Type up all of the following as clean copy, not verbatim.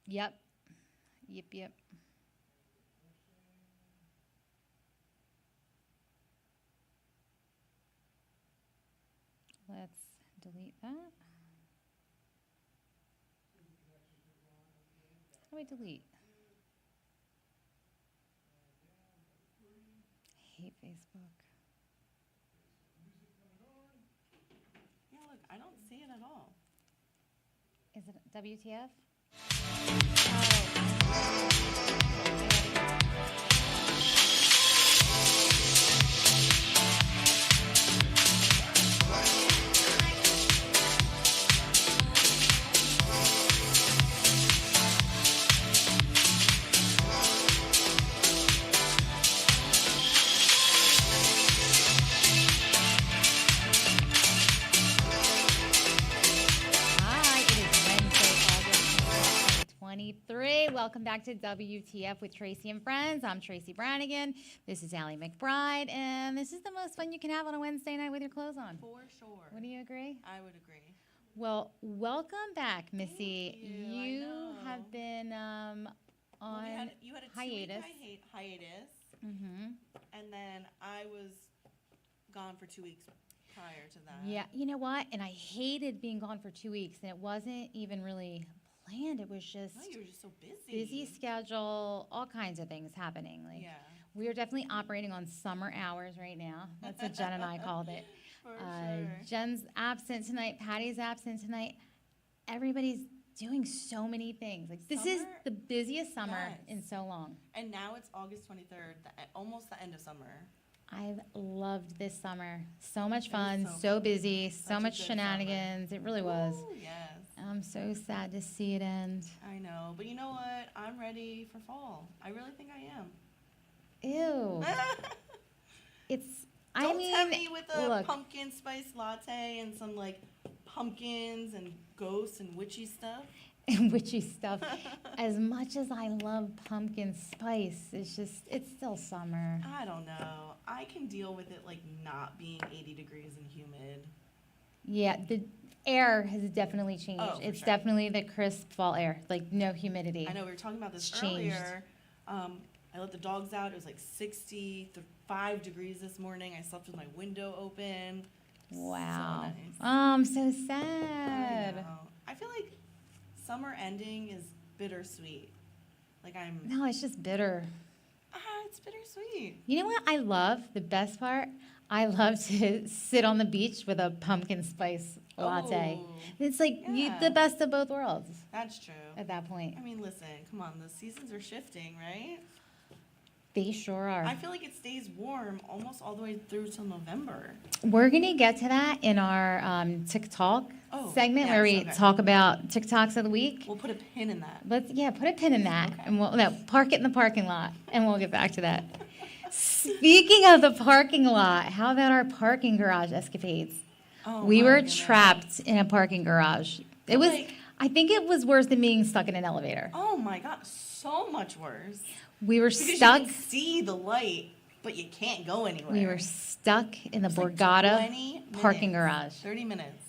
Yep. Yep. Let's delete that. How do I delete? I hate Facebook. Yeah, look, I don't see it at all. Is it WTF? Hi, it is Wednesday, August 2023. Welcome back to WTF with Tracy and Friends. I'm Tracy Brannigan. This is Allie McBride, and this is the most fun you can have on a Wednesday night with your clothes on. For sure. Would you agree? I would agree. Well, welcome back, Missy. Thank you. I know. Have been on you had a hiatus. 2-week hiatus, Mm-hmm. and then I was gone for 2 weeks prior to that. Yeah, you know what? And I hated being gone for 2 weeks, and it wasn't even really planned. It was just No, you were just so busy. busy schedule, all kinds of things happening. Like Yeah. we are definitely operating on summer hours right now. That's what Jen and I called it. For sure. Jen's absent tonight. Patty's absent tonight. Everybody's doing so many things. Like this is Summer? the busiest summer Yes. in so long. And now it's August 23rd, almost the end of summer. I've loved this summer. So much It fun, was so so fun. busy, so Such a much good shenanigans. It really was. Ooh, yes. I'm so sad to see it end. I know. But you know what? I'm ready for fall. I really think I am. Ew. It's, Don't tempt me with a look, pumpkin spice latte and some like pumpkins and ghosts and witchy stuff. witchy stuff. As much as I love pumpkin spice, it's still summer. I don't know. I can deal with it like not being 80 degrees and humid. Yeah, the air has definitely changed. Oh, for It's sure. definitely the crisp fall air, like no humidity. I know we were talking about this It's changed. earlier. I let the dogs out. It was like 65 degrees this morning. I slept with my window open. Wow. So nice. Oh, I'm so I sad. know. I feel like summer ending is bittersweet. Like No, it's just bitter. it's bittersweet. You know what I love? The best part? I love to sit on the beach with a pumpkin spice latte. Oh, It's like yeah. the best of both worlds that's true. at that point. I mean, listen, come on. The seasons are shifting, right? They sure are. I feel like it stays warm almost all the way through till November. We're going to get to that in our TikTok segment where we yes, okay. talk about TikToks of the week. We'll put a pin in that. Put a pin in that, Okay. and park it in the parking lot, and we'll get back to that. Speaking of the parking lot, how about our parking garage escapades? Oh, We my were goodness. trapped in a parking garage. It was, Like- I think it was worse than being stuck in an elevator. Oh my God, so much worse. We were Because stuck. you can see the light, but you can't go anywhere. We were stuck in the It's like Borgata 20 parking minutes. garage. 30 minutes.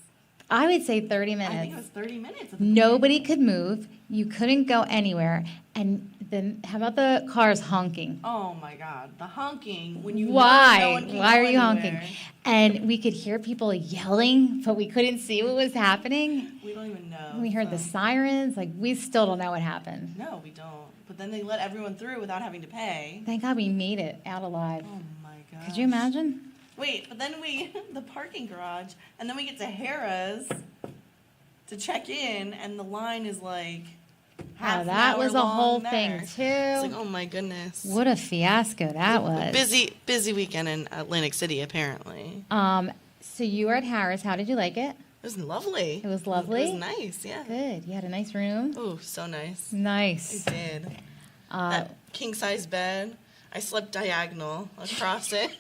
I would say 30 minutes. I think it was 30 minutes. At the Nobody could move. You couldn't go anywhere. And then, how about the cars honking? Oh my God, the honking when you Why? know no one can Why go are you anywhere. honking? And we could hear people yelling, but we couldn't see what was happening. We don't even know. We heard the so- sirens. Like, we still don't know what happened. No, we don't. But then they let everyone through without having to pay. Thank God we made it out alive. Oh my God. Could you imagine? Wait, but then the parking garage, and then we get to Harrah's to check in, and the line is like half Oh, an that hour was a long whole there. thing, It's too. like, oh my goodness. What a fiasco that was. Busy weekend in Atlantic City, apparently. So you were at Harris. How did you like it? It was lovely. It was lovely? It was nice, yeah. Good. You had a nice room? Oh, so nice. Nice. I did. That king-size bed, I slept diagonal across it.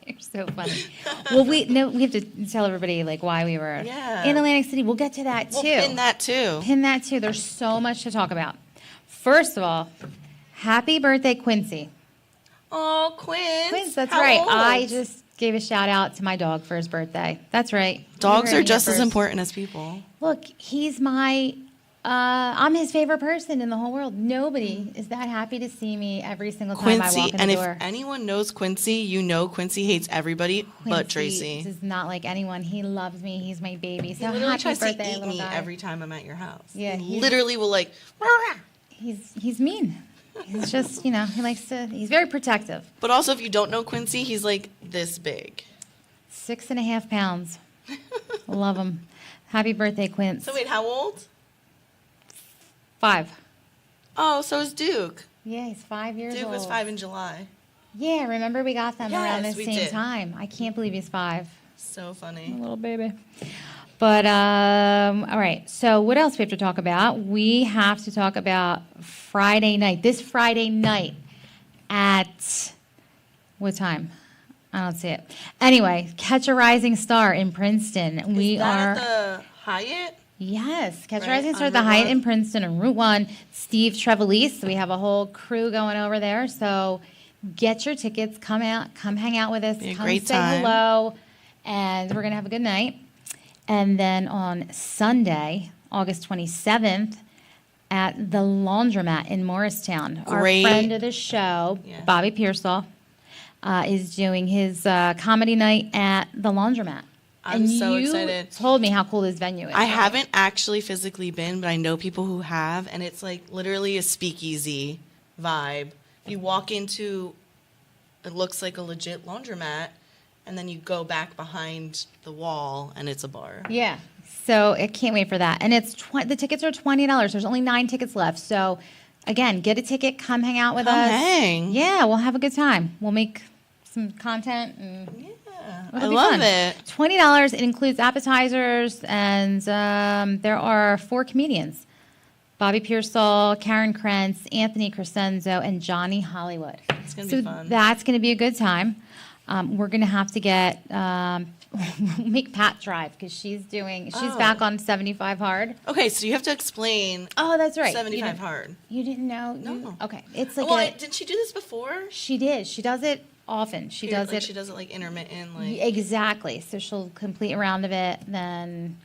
You're so funny. Well, we have to tell everybody like why we were Yeah. in Atlantic City. We'll get to that too. We'll pin that too. Pin that too. There's so much to talk about. First of all, happy birthday, Quincy. Oh, Quince. Quince, that's How right. old? I just gave a shout out to my dog for his birthday. That's right. Dogs You heard are me just as first. important as people. Look, he's my I'm his favorite person in the whole world. Nobody is that happy to see me every single time I Quincy, walk in and the if door. anyone knows Quincy, you know Quincy hates everybody but Quincy Tracy. is not like anyone. He loves me. He's my baby. So He literally happy tries birthday, to eat little me guy. every time I'm at your house. Yeah, he he's- literally will like. He's mean. He's just, he likes to. He's very protective. But also, if you don't know Quincy, he's like this big. 6.5 pounds. Love him. Happy birthday, Quince. So wait, how old? 5. Oh, so is Duke. Yeah, he's 5 years Duke old. was 5 in July. Yeah, remember we got them around the Yes, we same did. time. I can't believe he's 5. So funny. A little baby. But, all right. So what else we have to talk about? We have to talk about Friday night. This Friday night at what time? I don't see it. Anyway, Catch a Rising Star in Princeton. We Is that are. at the Hyatt? Yes, Catch a Right, Rising Star on at the Route Hyatt 1? in Princeton on Route 1. Steve Trevelise. We have a whole crew going over there. So get your tickets. Come out. Come hang out with us. Be a Come great say time. hello. And we're going to have a good night. And then on Sunday, August 27th, at the Laundromat in Morristown, Great. our friend of the show, Yeah. Bobby Pearsall, is doing his comedy night at the Laundromat. I'm and so you excited. told me how cool this venue is. I right? haven't actually physically been, but I know people who have, and it's like literally a speakeasy vibe. You walk into, it looks like a legit laundromat, and then you go back behind the wall, and it's a bar. Yeah. So I can't wait for that. And it's the tickets are $20. There's only 9 tickets left. So again, get a ticket, come hang out with Come us. hang. Yeah, we'll have a good time. We'll make some content and Yeah, it'll I be love fun. it. $20. It includes appetizers, and there are 4 comedians: Bobby Pearsall, Karen Krentz, Anthony Crescenzo, and Johnny Hollywood. It's gonna So be fun. that's going to be a good time. We're going to have to get make Pat drive because she's Oh. back on 75 hard. Okay, so you have to explain Oh, that's right. 75 hard. You didn't know? No. Okay. It's like Well, did she do this before? she did. She does it often. She does like it. She does it like intermittent, like. Exactly. So she'll complete a round of it, then,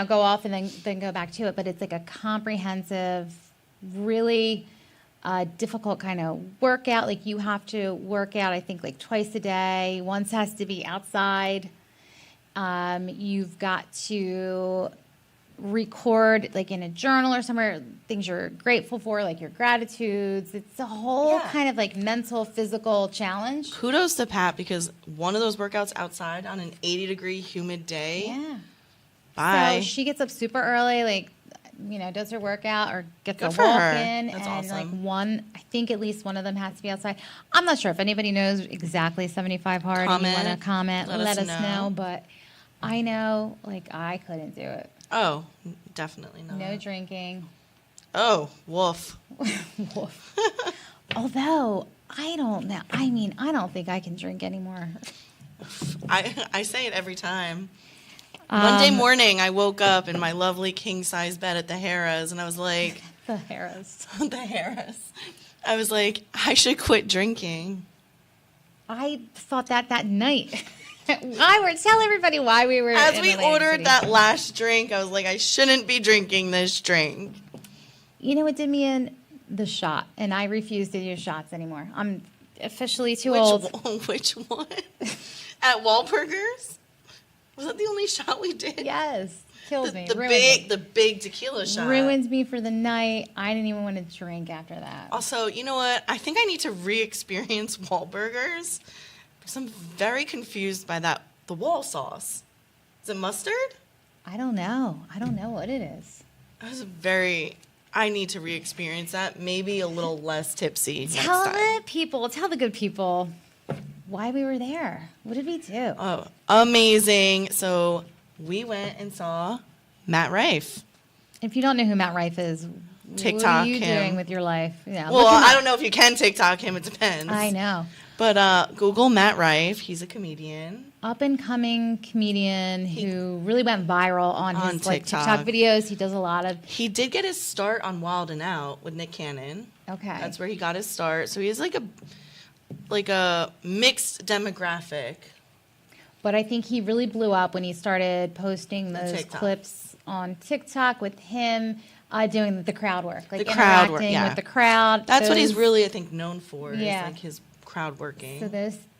go off and then go back to it. But it's like a comprehensive, really difficult kind of workout. Like you have to work out, I think, like twice a day. Once has to be outside. You've got to record, like in a journal or somewhere, things you're grateful for, like your gratitudes. It's a whole Yeah. kind of like mental, physical challenge. Kudos to Pat because one of those workouts outside on an 80-degree humid day. Yeah. Bye. So she gets up super early, like, does her workout or gets Good a for walk her. in. That's and like awesome. I think at least one of them has to be outside. I'm not sure if anybody knows exactly 75 hard. And you want to Comment. comment, Let us us know. know. But I know, like, I couldn't do it. Oh, definitely not. No drinking. Oh, woof. Woof. Although, I don't know. I mean, I don't think I can drink anymore. I say it every time. Monday Um, morning, I woke up in my lovely king-size bed at the Harrah's, and I was like, The Harris. the Harrah's. I was like, I should quit drinking. I thought that night. Tell everybody why we were. As in we Atlantic ordered City. that last drink, I was like, I shouldn't be drinking this drink. You know what did me in? The shot. And I refuse to do shots anymore. I'm officially too old. Which one? At Wahlburgers? Was that the only shot we did? Yes. Killed me. The Ruined big tequila me. shot. Ruined me for the night. I didn't even want to drink after that. Also, you know what? I think I need to re-experience Wahlburgers because I'm very confused by the wall sauce. Is it mustard? I don't know. I don't know what it is. I need to re-experience that. Maybe a little less tipsy next Tell time. tell the good people why we were there. What did we do? Oh, amazing. So we went and saw Matt Rife. If you don't know who Matt Rife is, what TikTok are you him. doing with your life? Yeah, Well, look him I up. don't know if you can TikTok him. It depends. I know. But Google Matt Rife. He's a comedian. Up and coming comedian who really went viral on On his like TikTok. TikTok videos. He does a lot of. He did get his start on Wild and Out with Nick Cannon. Okay. That's where he got his start. So he's like a mixed demographic. But I think he really blew up when he started posting those TikTok. clips on TikTok with him Doing the crowd work, like The crowd work, interacting yeah. with the crowd. That's what he's Those- really, I think, known for. Yeah. Is like his crowd working. So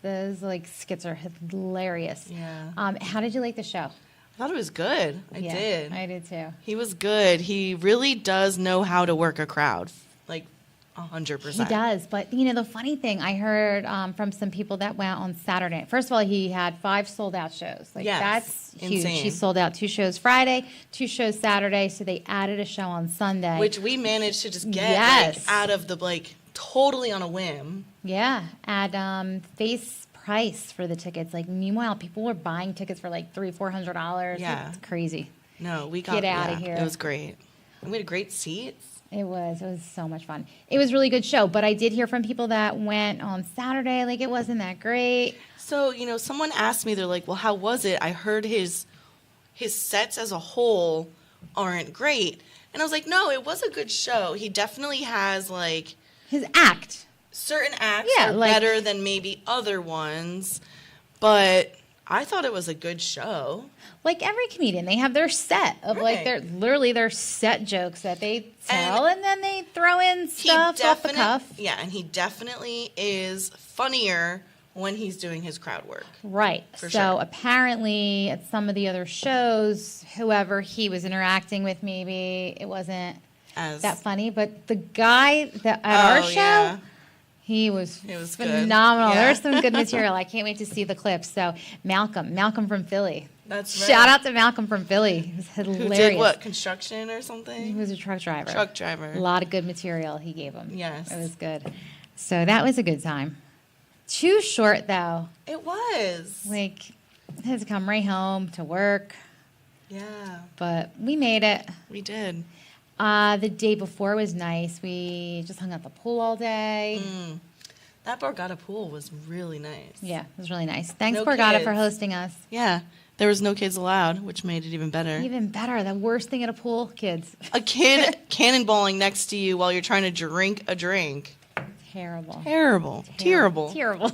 those like skits are hilarious. Yeah. How did you like the show? I thought it was good. I Yeah, did. I did too. He was good. He really does know how to work a crowd, like 100%. He does, but the funny thing I heard from some people that went on Saturday. First of all, he had 5 sold out shows. Like Yes, that's huge. insane. He sold out 2 shows Friday, 2 shows Saturday, so they added a show on Sunday. Which we managed to just get Yes. out of the totally on a whim. Yeah, at face price for the tickets. Like meanwhile, people were buying tickets for like $300-400. Yeah. It's crazy. No, we got Get outta here. It was great. And we had great seats. It was so much fun. It was a really good show, but I did hear from people that went on Saturday, like it wasn't that great. So, someone asked me, they're like, well, how was it? I heard his sets as a whole aren't great. And I was like, no, it was a good show. He definitely has His act. certain acts Yeah, are better than maybe other ones, but I thought it was a good show. Like every comedian, they have their set of Right. their set jokes that they tell, and then they throw in stuff off the cuff. Yeah, and he definitely is funnier when he's doing his crowd work. Right. For So sure. apparently, at some of the other shows, whoever he was interacting with, maybe it wasn't As that funny. But the guy at our show, yeah. he was was good. phenomenal. Yeah. There's some good material. I can't wait to see the clips. So Malcolm from Philly. That's right. Shout out to Malcolm from Philly. It was Who hilarious. did what? Construction or He something? was a truck driver. Truck driver. A lot of good material he gave him. Yes. It was good. So that was a good time. Too short, though. It was. Like, I had to come right home to work, Yeah, but we made it. we did. The day before was nice. We just hung out at the pool all day. That Borgata pool was really nice. Yeah, it was really nice. Thanks, No Borgata, for kids. hosting us. Yeah, there was no kids allowed, which made it even better. Even better, the worst thing at a pool, kids. A kid cannonballing next to you while you're trying to drink a drink. Terrible. Terrible. Terrible. Terrible.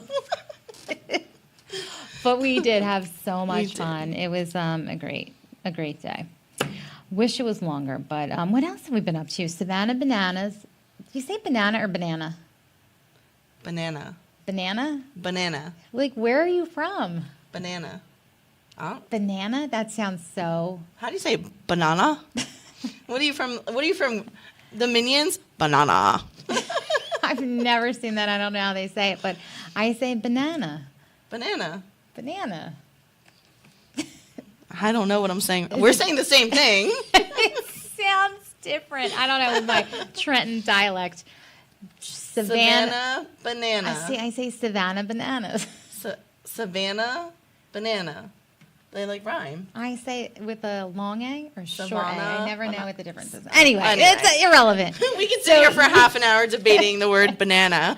But we did have so much did. fun. It was a great day. Wish it was longer, but what else have we been up to? Savannah Bananas. Do you say banana or banana? Banana. Banana? Banana. Like, where are you from? Banana. Oh, Banana? That sounds so. how do you say banana? What are you from? The Minions? Banana. I've never seen that. I don't know how they say it, but I say banana. Banana. Banana. I don't know what I'm saying. We're saying the same thing. It sounds different. I don't know with my Trenton dialect. Savannah banana. I say Savannah bananas. Savannah banana. They rhyme. I say it with a long A or short A. I Savannah, never know banana. what the difference is. Anyway, Anyway. it's irrelevant. We could sit here for half an hour debating the word banana.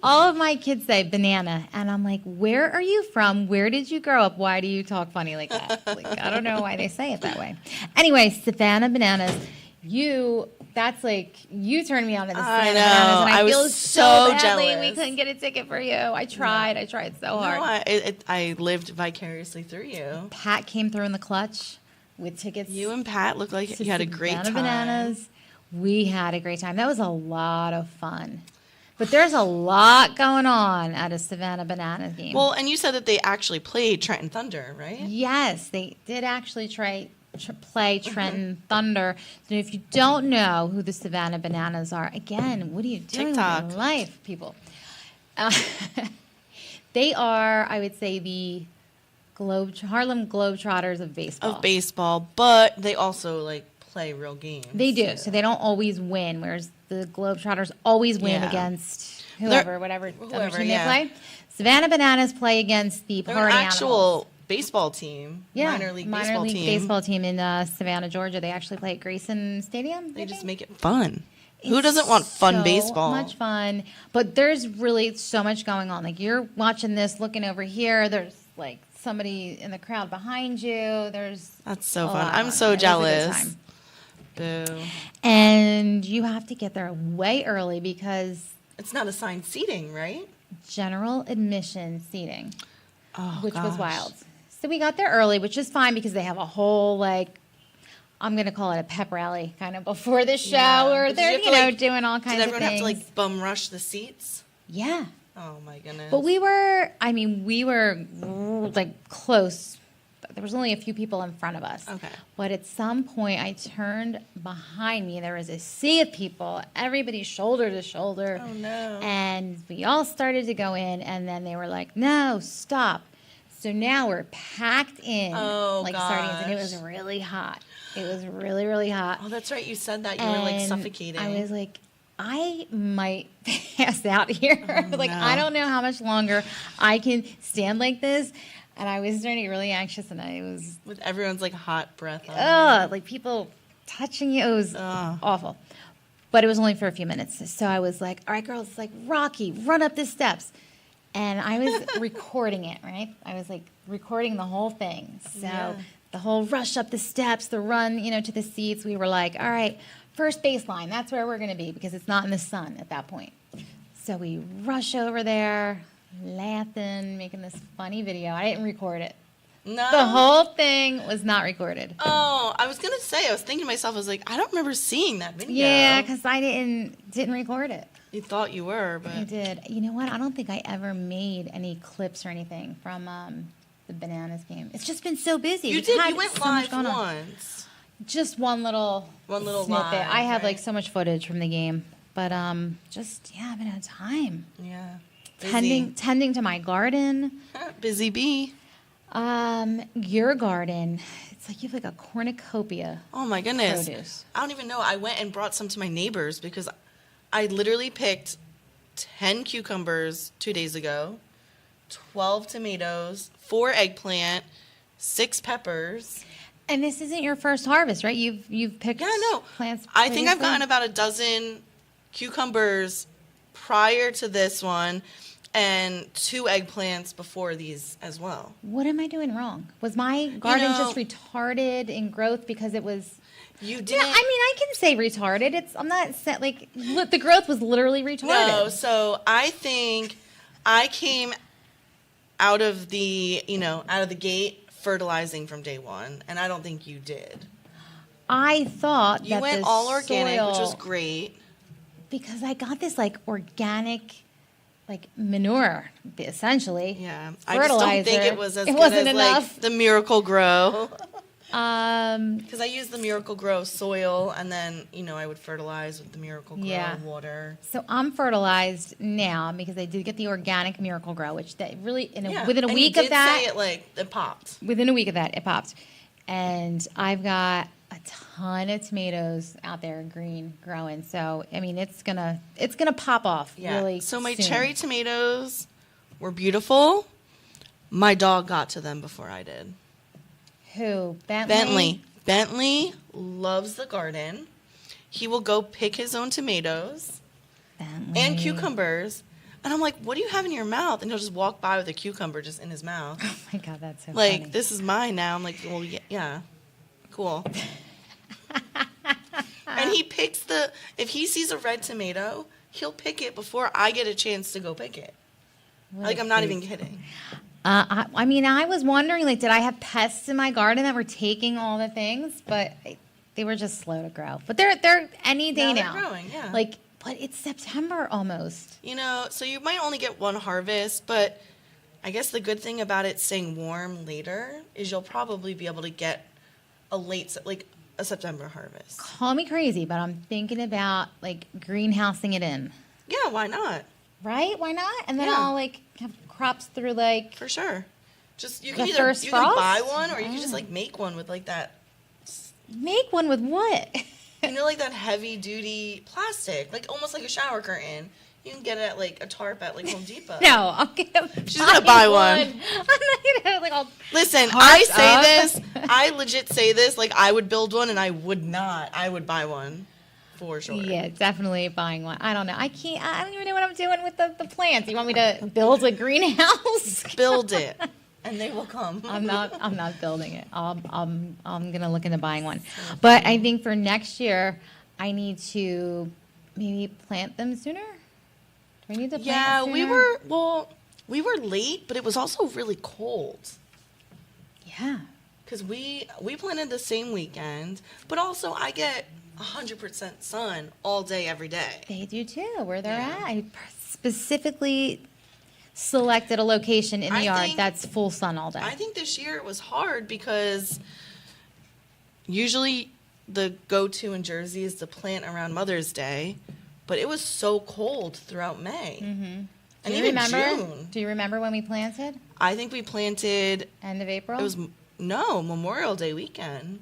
All of my kids say banana, and I'm like, where are you from? Where did you grow up? Why do you talk funny like that? I don't know why they say it that way. Anyway, Savannah Bananas, that's you turned me on to the I Savannah know. Bananas, and I I feel was so so badly jealous. we couldn't get a ticket for you. I tried so hard. No, I lived vicariously through you. Pat came through in the clutch with tickets. You and Pat looked like to you had a great Savannah time. Bananas. We had a great time. That was a lot of fun. But there's a lot going on at a Savannah Bananas game. Well, and you said that they actually played Trenton Thunder, right? Yes, they did actually play Trenton Thunder. So if you don't know who the Savannah Bananas are, again, what are you doing TikTok. with your life, people? They are, I would say, the Harlem Globetrotters of baseball. But they also play real games. They do. too. So they don't always win, whereas the Globetrotters always win Yeah. against whoever other whoever, team yeah. they play. Savannah Bananas play against the They're Party an Animals. actual baseball team. Yeah, Minor league baseball team. baseball team in Savannah, Georgia. They actually play at Grayson Stadium. They I just think? make it fun. Who It's doesn't want fun so baseball? much fun. But there's really so much going on. You're watching this, looking over here. There's somebody in the crowd behind you. There's That's so a fun. lot I'm going so on. It was a good jealous. time. Boo. And you have to get there way early because It's not assigned seating, right? general admission seating, Oh, which was gosh. wild. So we got there early, which is fine because they have a whole I'm gonna call it a pep rally, kind of before the show, Yeah. or Did you they're have to, like- doing all kinds Did of everyone things. have to like bum rush the seats? Yeah, Oh my goodness. but we were like close. There was only a few people in front of us. Okay. But at some point, I turned behind me. There was a sea of people, everybody shoulder to shoulder. Oh no. And we all started to go in, and then they were like, no, stop. So now we're packed in like sardines, and it was really hot. It was really, really hot. Oh, that's right. You said that you were like And suffocating. I was like, I might pass out here. Like, no. I don't know how much longer I can stand like this. And I was starting to get really anxious, and I was, with everyone's like hot breath on you. like people touching you. It was Ugh. awful. But it was only for a few minutes. So I was like, all right, girls, like, Rocky, run up the steps. And I was recording it, right? I was like recording the whole thing. So Yeah. the whole rush up the steps, the run, to the seats, we were like, all right, first baseline, that's where we're going to be because it's not in the sun at that point. So we rush over there, laughing, making this funny video. I didn't record it. No. The whole thing was not recorded. Oh, I was gonna say. I was thinking to myself. I was like, I don't remember seeing that video. Yeah, because I didn't record it. You thought you were, I but did. You know what? I don't think I ever made any clips or anything from the Bananas game. It's just been so busy. you We've did. had You went so much live going on. once. Just one little snippet. live, I have like right? so much footage from the game, but just I haven't had time. Yeah. Busy. Tending to my garden. Busy bee. Your garden. It's like you have like a cornucopia. Oh my goodness. Produce. I don't even know. I went and brought some to my neighbors because I literally picked 10 cucumbers 2 days ago, 12 tomatoes, 4 eggplant, 6 peppers. And this isn't your first harvest, right? You've picked Yeah, no. plants. I think I've previously? gotten about a dozen cucumbers prior to this one and 2 eggplants before these as well. What am I doing wrong? Was my garden know- just retarded in growth because it was? You Yeah, didn't. I mean, I can say retarded. I'm not set like the growth was literally retarded. No, so I think I came out of the gate fertilizing from day one, and I don't think you did. I thought You that went the all organic, which was soil- great. because I got this like organic, like manure essentially. Yeah, I just don't think Fertilizer. it was as It good wasn't as enough. like the Miracle Grow. Um, Because I used the Miracle Grow soil, and then I would fertilize with the Miracle Grow Yeah. water. so I'm fertilized now because I did get the organic Miracle Grow, which that really Yeah. within a and week you of did that. say it like it popped. Within a week of that, it popped. And I've got a ton of tomatoes out there green growing. So, I mean, it's gonna pop off Yeah. really So my soon. cherry tomatoes were beautiful. My dog got to them before I did. Who? Bentley loves the garden. He will go pick his own tomatoes Bentley. and cucumbers. And I'm like, what do you have in your mouth? And he'll just walk by with a cucumber just in his mouth. Oh my God, that's so Like, funny. this is mine now. I'm like, well, yeah. Cool. And he picks if he sees a red tomato, he'll pick it before I get a chance to go pick it. What Like, a I'm not freak. even kidding. I mean, I was wondering, like, did I have pests in my garden that were taking all the things? But they were just slow to grow. But they're any day Now now. they're growing, yeah. Like, but it's September almost. So you might only get one harvest, but I guess the good thing about it staying warm later is you'll probably be able to get a September harvest. Call me crazy, but I'm thinking about like greenhousing it in. Yeah, why not? Right? Why not? And then Yeah. I'll like have crops through like For sure. Just you The can either first you can buy frost? one or you can just Oh. like make one with like that make one with what? like that heavy duty plastic, like almost like a shower curtain. You can get it at like a tarp at like Home Depot. No, I'm gonna. She's gonna buy one. I'm not gonna like. I'll Listen, tarp I say up. this. I legit say this. Like I would build one, and I would not. I would buy one, for sure. Yeah, definitely buying one. I don't know. I can't. I don't even know what I'm doing with the plants. You want me to build a greenhouse? Build it, and they will come. I'm not building it. I'm gonna look into buying one. But I think for next year, I need to maybe plant them sooner. Do we need to plant Yeah, sooner? we were late, but it was also really cold. Yeah. because we planted the same weekend, but also I get 100% sun all day, every day. They do too, where they're Yeah. at. I specifically selected a location in the I yard think- that's full sun all day. I think this year it was hard because usually the go-to in Jersey is to plant around Mother's Day, but it was so cold throughout May. And do you even remember? June. Do you remember when we planted? I think we planted, End of April? it was, no, Memorial Day weekend.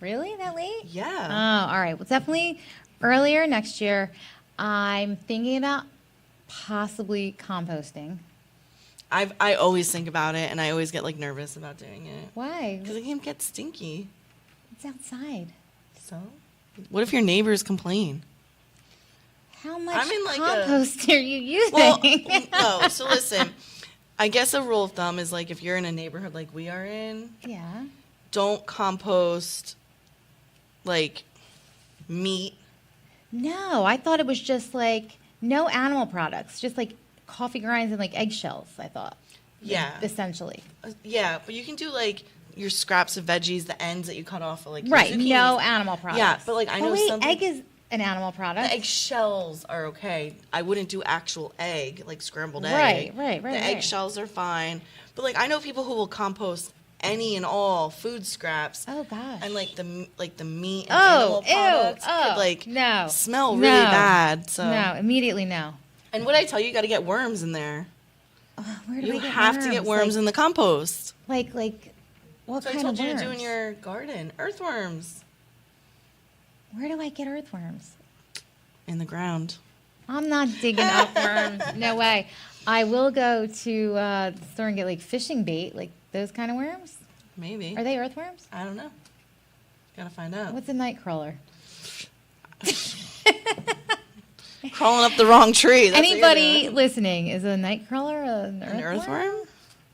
Really that late? Yeah. Oh, all right. Well, definitely earlier next year. I'm thinking about possibly composting. I always think about it, and I always get, like, nervous about doing it. Why? Because it can get stinky. It's outside. So? What if your neighbors complain? How much I'm in, like, compost are you using? Well, no. So listen, I guess a rule of thumb is, like, if you're in a neighborhood like we are in, Yeah. don't compost, like, meat. No, I thought it was just like no animal products, just like coffee grinds and like eggshells, I thought. Yeah. Essentially. Yeah, but you can do, like, your scraps of veggies, the ends that you cut off, like, your Right. zucchini. No animal products. Yeah, but, like, I know wait, some egg people- is an animal product. The eggshells are okay. I wouldn't do actual egg, like scrambled egg. Right. The eggshells are fine. But, like, I know people who will compost any and all food scraps. Oh gosh. And, like, the meat and Oh, animal ew. products Oh, could, like, no. smell No. really bad. So. No, immediately no. And what I tell you, you got to get worms in there. Where do You I get have to get worms in the compost. Like what So I kind told of you worms? to do in your garden. Earthworms. Where do I get earthworms? In the ground. I'm not digging up worms. No way. I will go to the store and get like fishing bait, like those kind of worms. Maybe. Are they earthworms? I don't know. Gotta find out. What's a night crawler? Crawling up the wrong tree. That's what you're Anybody doing. listening, is a night crawler an An earthworm? earthworm?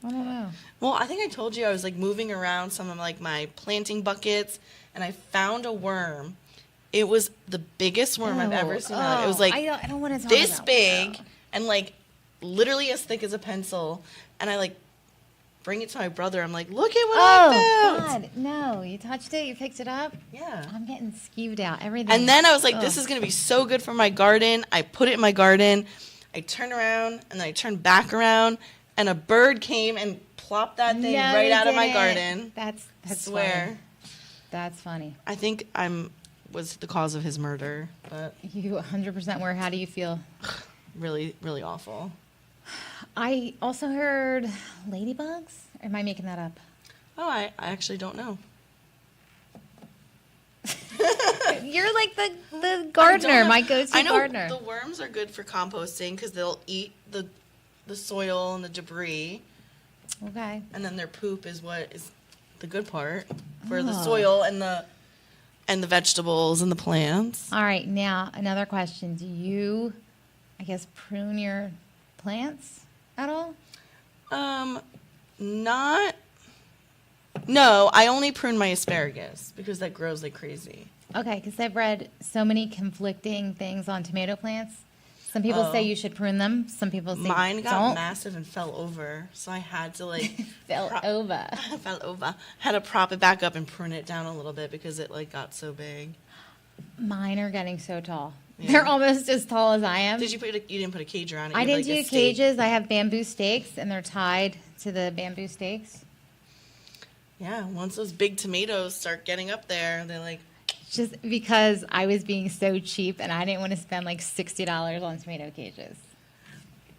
I don't know. Well, I think I told you I was, like, moving around some of, like, my planting buckets, and I found a worm. It was the biggest worm I've ever seen. It was, like, I don't want to talk this about big that. and, like, literally as thick as a pencil. And I, like, bring it to my brother. I'm like, look at what I Oh found. God, no! You touched it. You picked it up. Yeah. I'm getting skeeved out. Everything. And then I was like, Ugh. this is going to be so good for my garden. I put it in my garden. I turn around, and then I turn back around, and a bird came and plopped that thing No, right it out of my didn't. garden. That's Swear. funny. That's funny. I think was the cause of his murder, but You 100% were. How do you feel? really, really awful. I also heard ladybugs. Or am I making that up? Oh, I actually don't know. You're like the gardener, my go-to I know gardener. the worms are good for composting because they'll eat the soil and the debris, Okay. and then their poop is what is the good part for the Oh. soil and the vegetables and the plants. All right. Now another question: do you, I guess, prune your plants at all? Not. No, I only prune my asparagus because that grows like crazy. Okay, because I've read so many conflicting things on tomato plants. Some people say Oh. you should prune them. Some people say Mine got don't. massive and fell over, so I had to like Fell over. fell over. Had to prop it back up and prune it down a little bit because it like got so big. Mine are getting so tall. Yeah. They're almost as tall as I am. You didn't put a cage around it? I You didn't had, like, do a stake. cages. I have bamboo stakes, and they're tied to the bamboo stakes. Yeah, once those big tomatoes start getting up there, they're like, Just because I was being so cheap, and I didn't want to spend like $60 on tomato cages.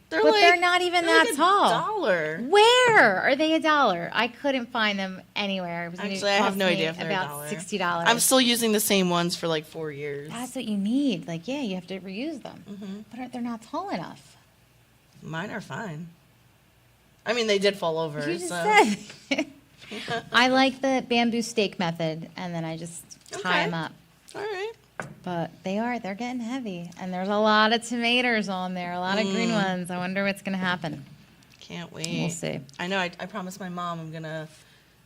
But they're not even they're that like tall. $1. Where are they $1? I couldn't find them anywhere. It was gonna Actually, I have cost no me idea if they're about $1. $60. I'm still using the same ones for like 4 years. That's what you need. Like, yeah, you have to reuse them, Mm-hmm. but they're not tall enough. Mine are fine. I mean, they did fall over. You just so. said. I like the bamboo stake method, and then I just tie Okay. them up. All right. But they're getting heavy, and there's a lot of tomatoes on there, a lot of green ones. I wonder what's going to happen. Can't wait. We'll see. I know. I promised my mom I'm gonna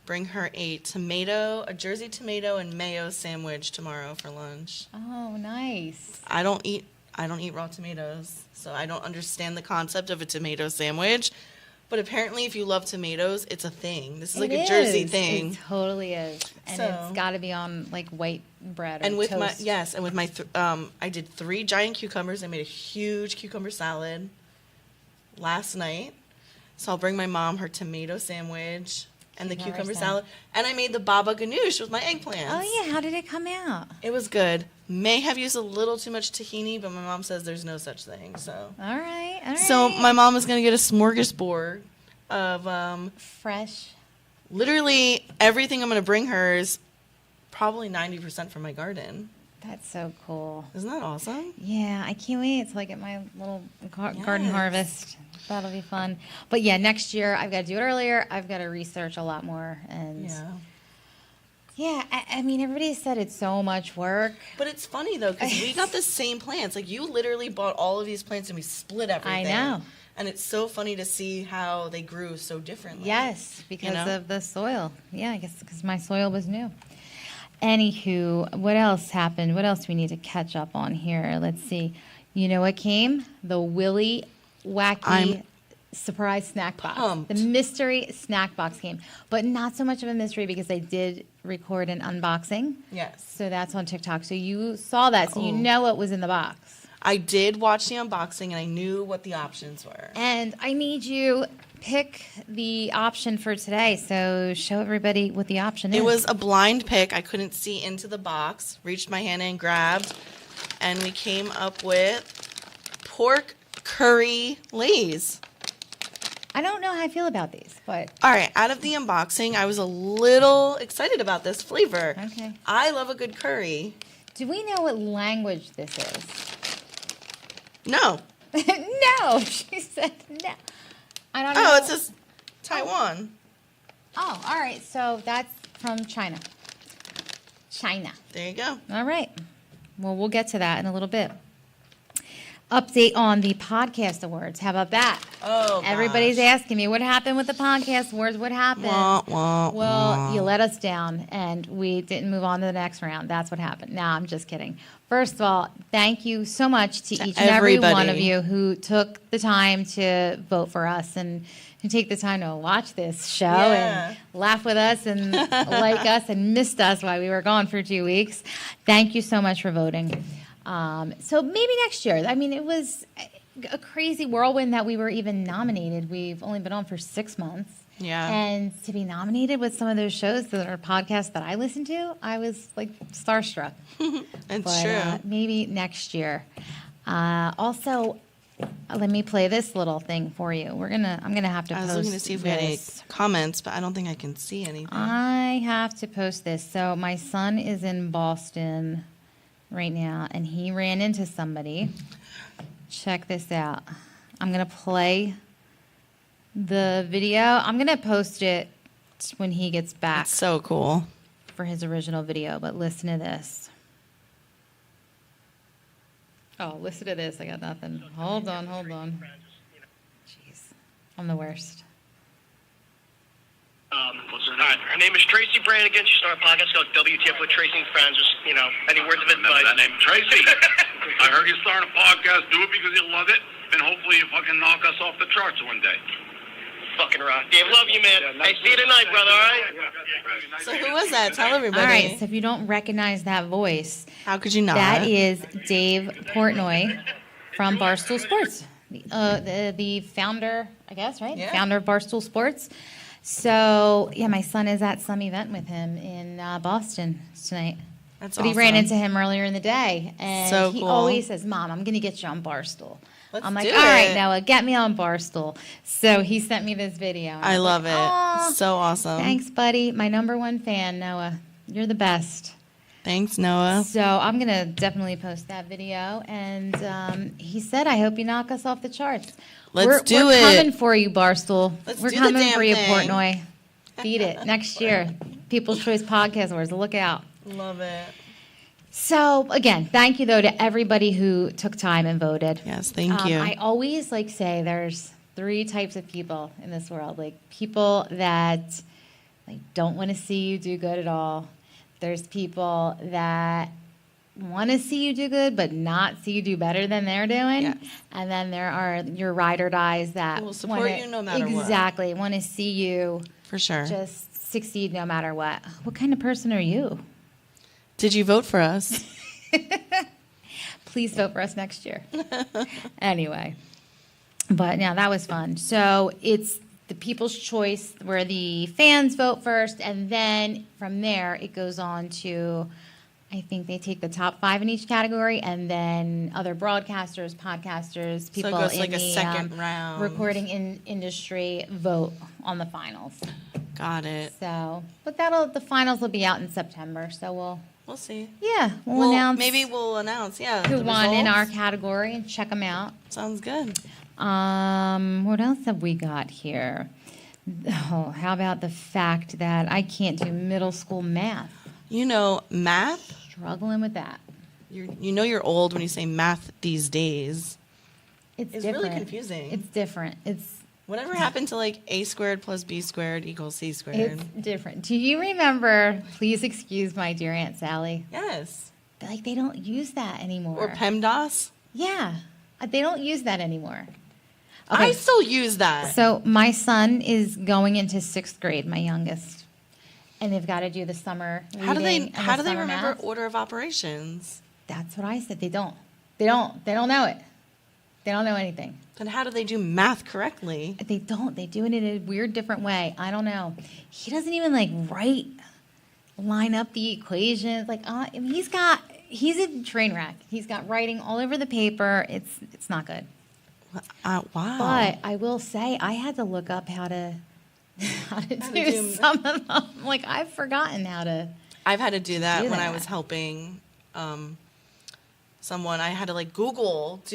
bring her a Jersey tomato and mayo sandwich tomorrow for lunch. Oh, nice. I don't eat raw tomatoes, so I don't understand the concept of a tomato sandwich. But apparently, if you love tomatoes, it's a thing. This is like It a Jersey is. thing. It totally is. And So- it's got to be on like white bread or And with toast. I did 3 giant cucumbers. I made a huge cucumber salad last night. So I'll bring my mom her tomato sandwich and the cucumber salad. And I made the baba ganoush with my eggplants. Oh, yeah. How did it come out? It was good. May have used a little too much tahini, but my mom says there's no such thing. So, All right. so my mom is gonna get a smorgasbord of Fresh. literally everything I'm gonna bring her is probably 90% from my garden. That's so cool. Isn't that awesome? Yeah, I can't wait till I get my little garden Yes. harvest. That'll be fun. But yeah, next year I've got to do it earlier. I've got to research a lot more. And yeah, I mean, everybody said it's so much work. But it's funny though, because we got the same plants. Like you literally bought all of these plants and we split everything. I know. And it's so funny to see how they grew so differently. Yes, because know? of the soil. Yeah, I guess because my soil was new. Anywho, what else happened? What else do we need to catch up on here? Let's see. You know what came? The Willy Wacky I'm surprise snack box. pumped. The mystery snack box came. But not so much of a mystery because they did record an unboxing. Yes. So that's on TikTok. So you saw that. So you know what was in the box. I did watch the unboxing and I knew what the options were. And I need you pick the option for today. So show everybody what the option is. It was a blind pick. I couldn't see into the box. Reached my hand in, grabbed, and we came up with pork curry Lay's. I don't know how I feel about these, but All right, out of the unboxing, I was a little excited about this flavor. okay. I love a good curry. Do we know what language this is? No. No, she said no. I don't know. Oh, it says Taiwan. Oh, all right. So that's from China. China. There you go. All right. Well, we'll get to that in a little bit. Update on the podcast awards. How about that? Oh, Everybody's gosh. asking me, what happened with the podcast awards? What happened? Wah, wah, Well, wah. you let us down, and we didn't move on to the next round. That's what happened. No, I'm just kidding. First of all, thank you so much to each and every one of everybody. you who took the time to vote for us and who take the time to watch this show Yeah. and laugh with us and like us and missed us while we were gone for 2 weeks. Thank you so much for voting. So maybe next year. I mean, it was a crazy whirlwind that we were even nominated. We've only been on for 6 months. Yeah. And to be nominated with some of those shows that are podcasts that I listen to, I was like starstruck. It's But true. maybe next year. Also, let me play this little thing for you. I'm gonna have to I post was looking to see if we had any this. comments, but I don't think I can see anything. I have to post this. So my son is in Boston right now, and he ran into somebody. Check this out. I'm going to play the video. I'm going to post it when he gets back That's so cool. for his original video, but listen to this. Oh, listen to this. I got nothing. Hold on. Jeez. I'm the worst. Hi, her name is Tracy Brannigan. She started a podcast called WTF with Tracy and Friends. Just, any words of advice? That name, Tracy. I heard you start a podcast. Do it because you love it, and hopefully you fucking knock us off the charts one day. Fucking rock. Dave, love you, man. Hey, see you tonight, brother, all right? So who was that? Tell everybody. All right. So if you don't recognize that voice, How could you not? that is Dave Portnoy from Barstool Sports, the founder, I guess, right? Yeah. Founder of Barstool Sports. So, yeah, my son is at some event with him in Boston tonight. That's But he ran awesome. into him earlier in the day, and So he cool. always says, "Mom, I'm going to get you on Barstool." Let's I'm like, do "All right, it." Noah, get me on Barstool." So he sent me this video. and I was love like, it. "Aw, So awesome. thanks, buddy. My number one fan, Noah. You're the best. Thanks, Noah. So I'm going to definitely post that video. And he said, I hope you knock us off the charts. Let's do we're it. coming for you, Barstool. Let's we're do the coming damn for you, thing. Portnoy. Beat it. Next year. People's Choice Podcast Awards. Look out. Love it. So, again, thank you, though, to everybody who took time and voted. Yes, thank you. I always say there's 3 types of people in this world. Like people that don't want to see you do good at all. There's people that want to see you do good, but not see you do better than they're doing. Yes. And then there are your ride or dies that Will support you no matter what. Exactly. Want to see you For sure. just succeed no matter what. What kind of person are you? Did you vote for us? Please vote for us next year. Anyway. But yeah, that was fun. So it's the People's Choice where the fans vote first, and then from there it goes on to, I think they take the top 5 in each category, and then other broadcasters, podcasters, people goes in like a the second round. recording industry vote on the finals. Got it. So, but the finals will be out in September. So We'll see. we'll announce. Maybe we'll announce. Yeah. who the won in our results. category and check them out. Sounds good. What else have we got here? Oh, how about the fact that I can't do middle school math? You know, math. Struggling with that. You know you're old when you say math these days. It's It's different. really confusing. It's different. Whatever happened to like a squared plus b squared equals c squared? It's different. Do you remember? Please excuse my dear Aunt Sally. Yes. Like they don't use that anymore. Or PEMDAS. Yeah, they don't use that anymore. I still use that. So my son is going into 6th grade, my youngest, and they've got to do the summer. How do they reading and the remember summer math. order of operations? That's what I said. They don't know it. They don't know anything. Then how do they do math correctly? They don't. They do it in a weird, different way. I don't know. He doesn't even like line up the equations. Like, he's a train wreck. He's got writing all over the paper. It's not good. Wow. But I will say, I had to look up how to do some of them. Like, I've forgotten how to. I've had to do that do when I that. was helping someone. I had to like do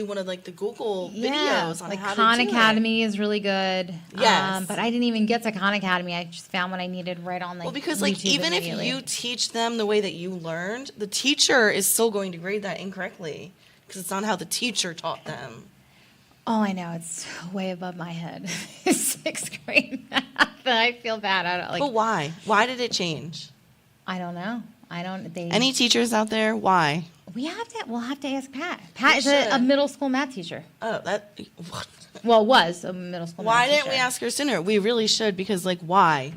one of like the Google videos on like how Khan to do Academy is really good. Yes. But I didn't even get to Khan Academy. I just found what I needed right on Well, because like YouTube even if immediately. you teach them the way that you learned, the teacher is still going to grade that incorrectly because it's not how the teacher taught them. Oh, I know. It's way above my head. 6th grade math. I feel bad. I don't like. But why? Why did it change? I don't know. Any teachers out there? Why? We'll have to ask Pat. Pat is a should. middle school math teacher. Oh, Well, was a middle school why math didn't teacher. we ask her sooner? We really should because like why?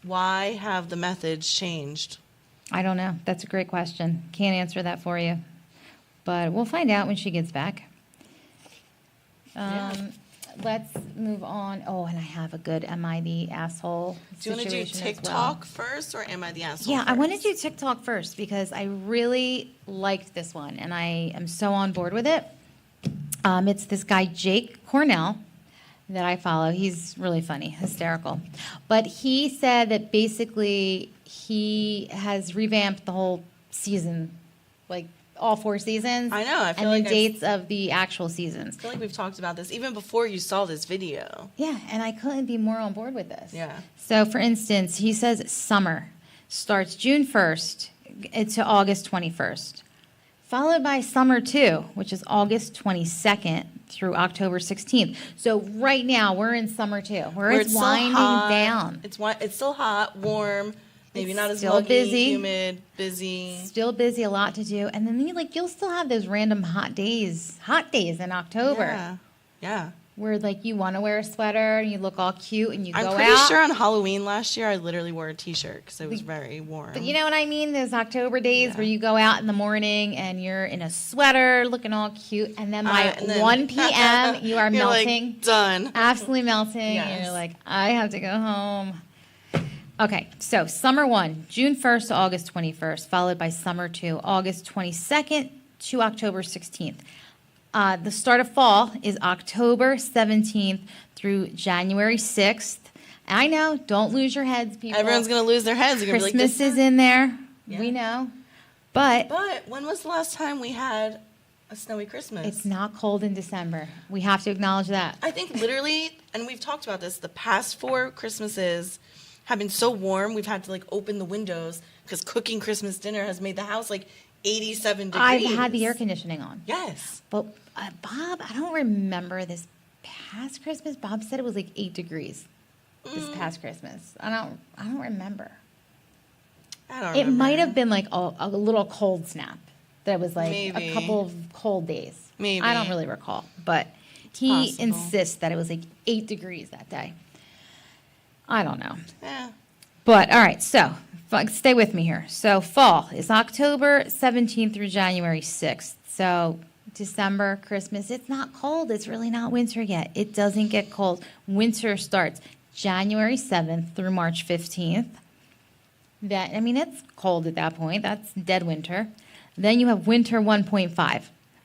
Why have the methods changed? I don't know. That's a great question. Can't answer that for you. But we'll find out when she gets back. Let's move on. Oh, and I have a good Am I the Asshole Do you want to do situation as TikTok well. first or am I the asshole? Yeah, I want to first? do TikTok first because I really liked this one and I am so on board with it. It's this guy, Jake Cornell, that I follow. He's really funny, hysterical. But he said that basically he has revamped the whole season, like all 4 seasons. I know, I feel and like the dates of the actual seasons. I feel like we've talked about this even before you saw this video. Yeah, and I couldn't be more on board with this. Yeah. So, for instance, he says summer starts June 1st to August 21st, followed by summer 2, which is August 22nd through October 16th. So, right now, we're in summer 2, where it's still winding hot. down. It's still hot, warm, maybe It's not as still muggy, busy. humid, busy. Still busy, a lot to do. And then, you'll still have those random hot days in October. Yeah. Where you want to wear a sweater and you look all cute and you go I'm out. pretty sure on Halloween last year I literally wore a t-shirt because it was very warm. But you know what I mean? Those October days where you go out in the morning and you're in a sweater looking all cute, and then by and then- 1 p.m. you are You're melting. like, done. Absolutely melting. And Yes. you're like, I have to go home. Okay, so summer 1, June 1st to August 21st, followed by summer 2, August 22nd to October 16th. The start of fall is October 17th through January 6th. I know, don't lose your heads, people. Everyone's going to lose their heads. They're gonna be Christmas like, is in there. Yeah. We know. But But when was the last time we had a snowy Christmas? it's not cold in December. We have to acknowledge that. I think literally, and we've talked about this, the past 4 Christmases have been so warm, we've had to open the windows because cooking Christmas dinner has made the house 87 degrees. I've had the air conditioning on. Yes. But Bob, I don't remember this past Christmas. Bob said it was 8 degrees this past Christmas. I don't remember. I don't It remember. might have been a little cold snap. That it was like Maybe. a couple of cold days. Maybe. I don't really recall, but he possible. insists that it was like 8 degrees that day. I don't know. Yeah. But all right, so stay with me here. So fall is October 17th through January 6th. So December, Christmas, it's not cold. It's really not winter yet. It doesn't get cold. Winter starts January 7th through March 15th. It's cold at that point. That's dead winter. Then you have winter 1.5,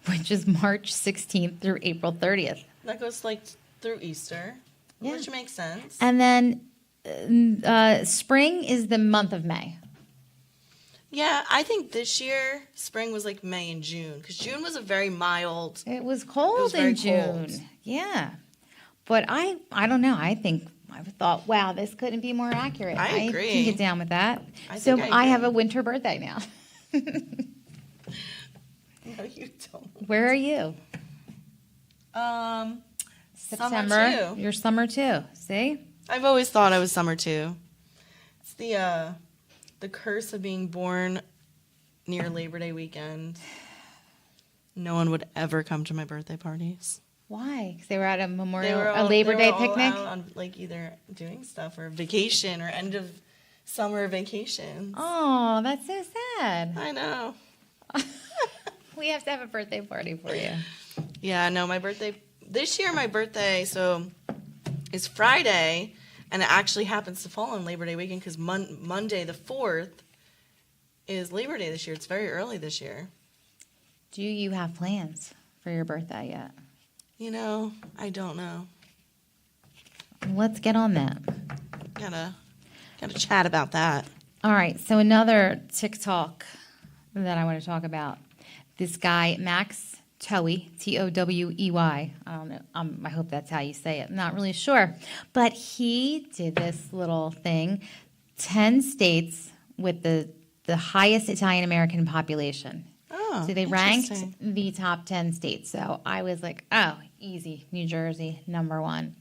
which is March 16th through April 30th. That goes like through Easter, Yeah. which makes sense. And then spring is the month of May. Yeah, I think this year spring was like May and June because June was a very mild. It was cold was in very June. cold. Yeah. But I don't know. I thought, wow, this couldn't be more accurate. I agree. can get down with that. I So think I I have agree. a winter birthday now. No, you don't. Where are you? Summer September. too. You're summer too. See? I've always thought I was summer too. It's the curse of being born near Labor Day weekend. No one would ever come to my birthday parties. Why? Because they were at a They Labor were Day all picnic? out on like either doing stuff or vacation or end of summer vacations. Oh, that's so sad. I know. We have to have a birthday party for you. Yeah, no, this year my birthday, so is Friday, and it actually happens to fall on Labor Day weekend because Monday the 4th is Labor Day this year. It's very early this year. Do you have plans for your birthday yet? I don't know. Let's get on that. Gotta chat about that. All right, so another TikTok that I want to talk about. This guy, Max Towey, Towey. I don't know. I hope that's how you say it. I'm not really sure. But he did this little thing, 10 states with the highest Italian-American population. Oh, So they ranked interesting. the top 10 states. So I was like, oh, easy. New Jersey, number 1.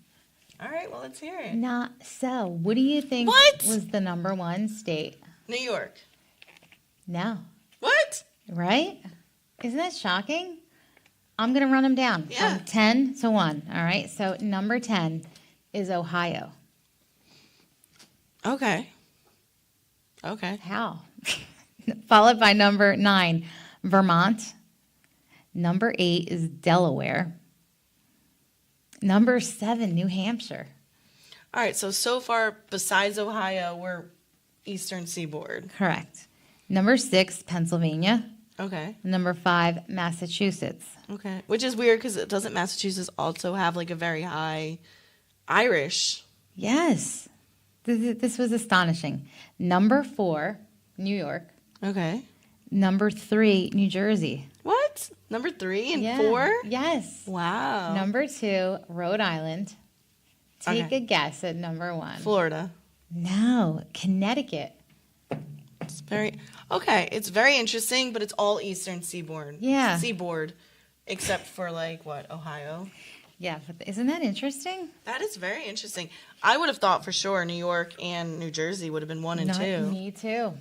All right, well, let's hear it. Not so. What do you think What? was the number 1 state? New York. No. What? Right? Isn't that shocking? I'm going to run them down Yeah. from 10 to 1. All right. So number 10 is Ohio. Okay. How? Followed by number 9, Vermont. Number 8 is Delaware. Number 7, New Hampshire. All right, so far, besides Ohio, we're Eastern Seaboard. Correct. Number 6, Pennsylvania. Okay. Number 5, Massachusetts. Okay. Which is weird because doesn't Massachusetts also have like a very high Irish? Yes. This was astonishing. Number 4, New York. Okay. Number 3, New Jersey. What? Number 3 and Yeah. 4? Yes. Wow. Number 2, Rhode Island. Take Okay. a guess at number 1. Florida. No, Connecticut. It's very okay. It's very interesting, but it's all Eastern Seaboard. Yeah. Seaboard, except for like what Ohio. Yeah, but isn't that interesting? That is very interesting. I would have thought for sure New York and New Jersey would have been 1 and Not 2. Me too.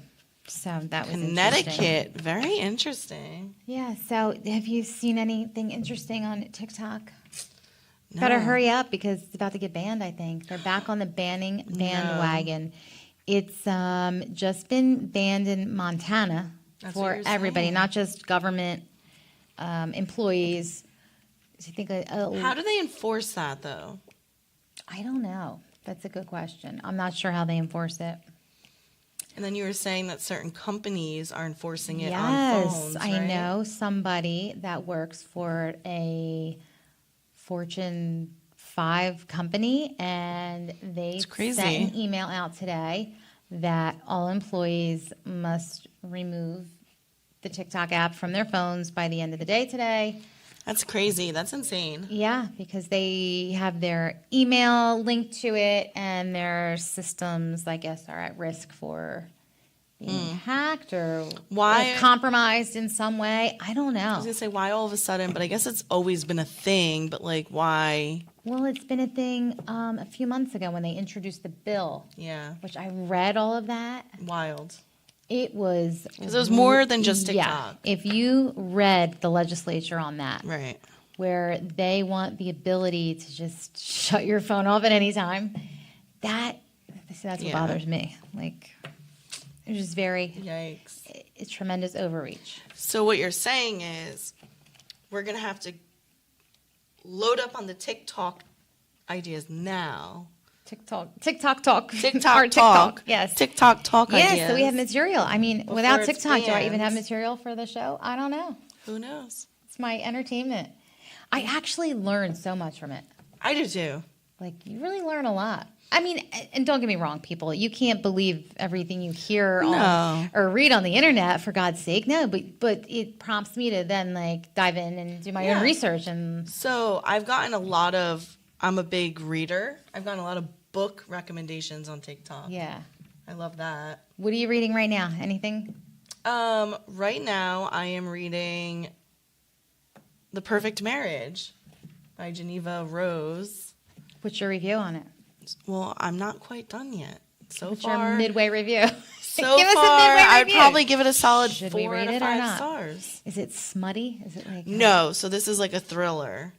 So that was interesting. Connecticut, very interesting. Yeah. So have you seen anything interesting on TikTok? No. Better hurry up because it's about to get banned, I think. They're back on the banning bandwagon. It's just been banned in Montana That's what for you're everybody, saying. not just government employees. I think How do they enforce that though? I don't know. That's a good question. I'm not sure how they enforce it. And then you were saying that certain companies are enforcing it Yes, on phones, I right? know somebody that works for a Fortune 5 company, and they It's crazy. sent an email out today that all employees must remove the TikTok app from their phones by the end of the day today. That's crazy. That's insane. Yeah, because they have their email linked to it, and their systems, I guess, are at risk for being hacked or Why- compromised in some way. I don't I was know. gonna say why all of a sudden, but I guess it's always been a thing. But like, why? Well, it's been a thing a few months ago when they introduced the bill, Yeah, which I read all of that. wild. It was... Because it was more than just Yeah. TikTok. If you read the legislature on that, Right. where they want the ability to just shut your phone off at any time, that's what Yeah. bothers me. Like, it's just very... Yikes. It's tremendous overreach. So what you're saying is we're going to have to load up on the TikTok ideas now. TikTok talk. TikTok Or talk. Yes. TikTok talk Yes, ideas. so we have material. I mean, Before without it's TikTok, do I even have banned. material for the show? I don't know. Who knows? It's my entertainment. I actually learned so much from it. I do too. Like, you really learn a lot. I mean, and don't get me wrong, people. You can't believe everything you hear on, or read on the internet, for God's sake. No, but it prompts me to then, like, dive in and do my own research. And So I've gotten I'm a big reader. I've gotten a lot of book recommendations on TikTok. yeah. I love that. What are you reading right now? Anything? Right now I am reading The Perfect Marriage by Geneva Rose. What's your review on it? Well, I'm not quite done yet. So What's far, your midway review? so Give us a far, midway I'd review. probably give it a solid Should we 4 read out of it or 5 not? stars. Is it smutty? Is it like... No, so this is like a thriller.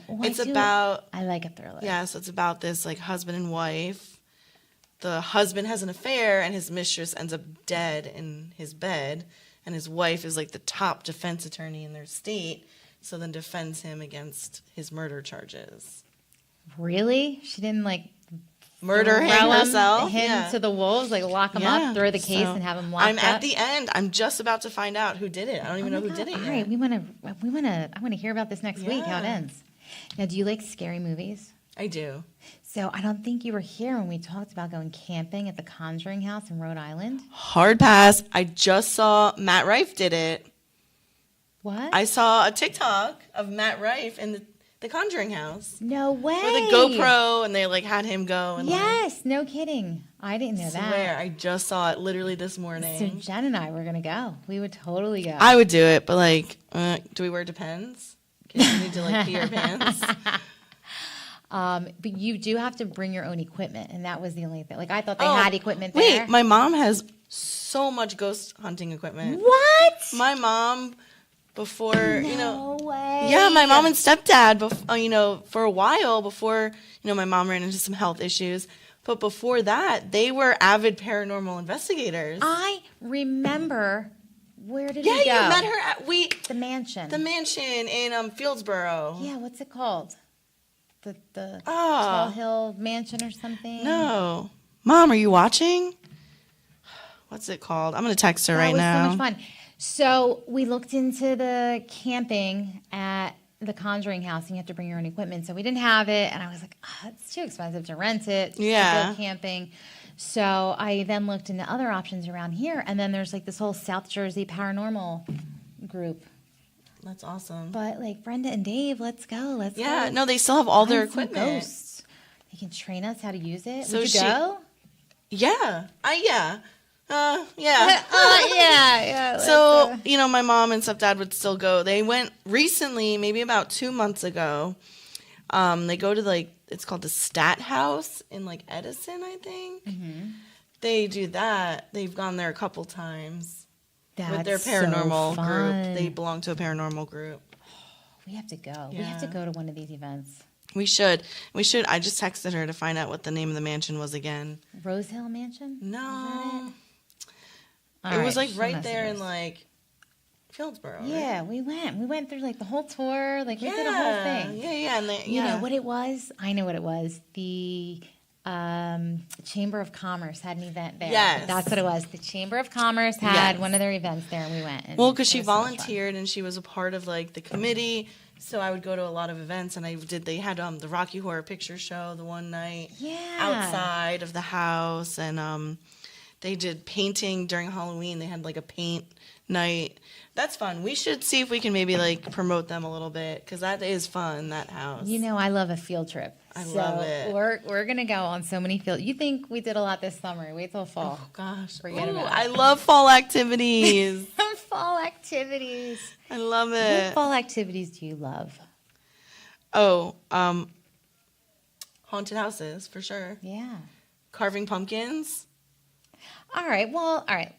It's about... I like a thriller. Yeah, so it's about this like husband and wife. The husband has an affair and his mistress ends up dead in his bed, and his wife is like the top defense attorney in their state, so then defends him against his murder charges. Really? She didn't like Murder him throw herself? him Yeah. to the wolves, like lock him up, throw the case, So and have him locked I'm up. at the end. I'm just about to find out who did it. I don't even know who did it All yet. right, I want to hear about this next week. How it Yeah. ends. Now, do you like scary movies? I do. So I don't think you were here when we talked about going camping at the Conjuring House in Rhode Island. Hard pass. I just saw Matt Rife did it. What? I saw a TikTok of Matt Rife in the Conjuring House. No way. With a GoPro, and they like had him go. And Yes, no kidding. I didn't know like, that. swear, I just saw it literally this morning. So Jen and I were gonna go. We would totally go. I would do it, but like, do we wear Depends? Okay, you need to like pee your pants. But you do have to bring your own equipment, and that was the only thing. Like, I thought they Oh, had equipment there. Wait, my mom has so much ghost hunting equipment. What? My mom, before No way. yeah, my mom and stepdad, for a while before, my mom ran into some health issues. But before that, they were avid paranormal investigators. I remember. Where did we go? Yeah, you met her at The mansion. the mansion in Fieldsboro. Yeah, what's it called? The Tall Hill Mansion or something? No. Mom, are you watching? What's it called? I'm going to text her right now. That was so much fun. So we looked into the camping at the Conjuring House, and you have to bring your own equipment. So we didn't have it, and I was like, it's too expensive to rent it, to go camping. So I then looked into other options around here, and then there's like this whole South Jersey paranormal group. That's awesome. But like Brenda and Dave, let's go. Let's Yeah, go. no, they still have all their Find some equipment. ghosts. They can train us how to use it. So Would you go? Yeah. Yeah. Yeah. Yeah. So, my mom and stepdad would still go. They went recently, maybe about 2 months ago. They go to it's called the Stat House in Edison, I think. Mm-hmm. They do that. They've gone there a couple times with their paranormal so group. They belong to a paranormal group. We have to go. Yeah. We have to go to one of these events. We should. I just texted her to find out what the name of the mansion was again. Rose Hill Mansion? No. All It was right, she'll right there message in us. Fieldsboro. Right? Yeah, we went. We went through the whole tour. We did a whole thing. Yeah. And You know what it was? I know what it was. The Chamber of Commerce had an event there. Yes. That's what it was. The Chamber of Commerce had one of their events there, and we went. And Well, because it she was so much fun. volunteered and she was a part of the committee, so I would go to a lot of events. And they had the Rocky Horror Picture Show the one night outside of the house, and they did painting during Halloween. They had a paint night. That's fun. We should see if we can maybe promote them a little bit, because that is fun, that house. I love a field trip. I love it. We're gonna go on so many field. You think we did a lot this summer? Wait till fall. Oh gosh. Forget Ooh, about it. I love fall activities. Fall activities. I love What it. fall activities do you love? Oh, haunted houses for sure. Yeah. Carving pumpkins. All right. Well, all right.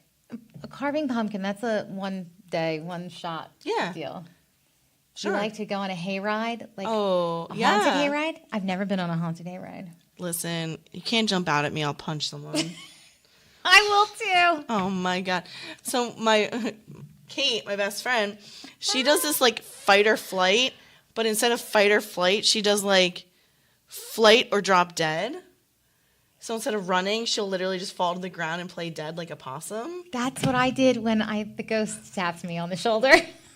A carving pumpkin, that's a one day, one shot Yeah. deal. Sure. You like to go on a hayride? Like Oh, a yeah. haunted hayride? I've never been on a haunted hayride. Listen, you can't jump out at me. I'll punch someone. I will too. Oh my God. So Kate, my best friend, she does this like fight or flight, but instead of fight or flight, she does like flight or drop dead. So instead of running, she'll literally just fall to the ground and play dead like a possum. That's what I did when the ghost tapped me on the shoulder.